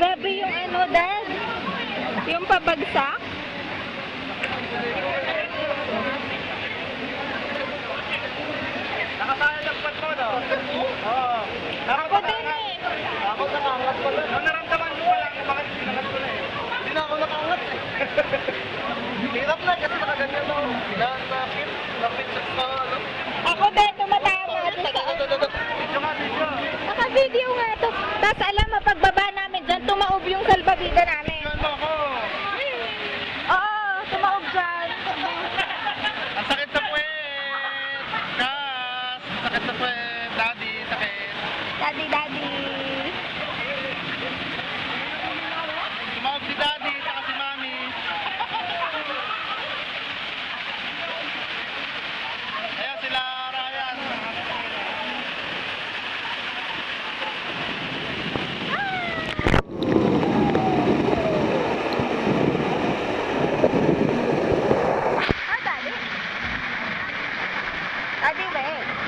Grabe yung ano, Dad. Yung pabagsak. Nakasaya ng pat mo, no? Oo. Ako din eh. Ako nakangat ko lang. Ang naramdaman ko lang, bakit sinangat ko na eh. Hindi na ako nakangat eh. Hirap na kasi nakaganyan ako. Napit sa ano. Ako din, tumatama. Video nga, video. Naka-video nga to. Tapos alam mo, pagbaba namin dyan, tumaob yung salbabida namin. Yan mo ako. Oo, tumaob dyan. Ang sakit sa puwet. Kas. Sakit sa puwet. Daddy, sakit. Daddy, daddy. Tumawag si Daddy, saka si Mami. Ayan sila, Ryan. Ah, daddy. Daddy, wait.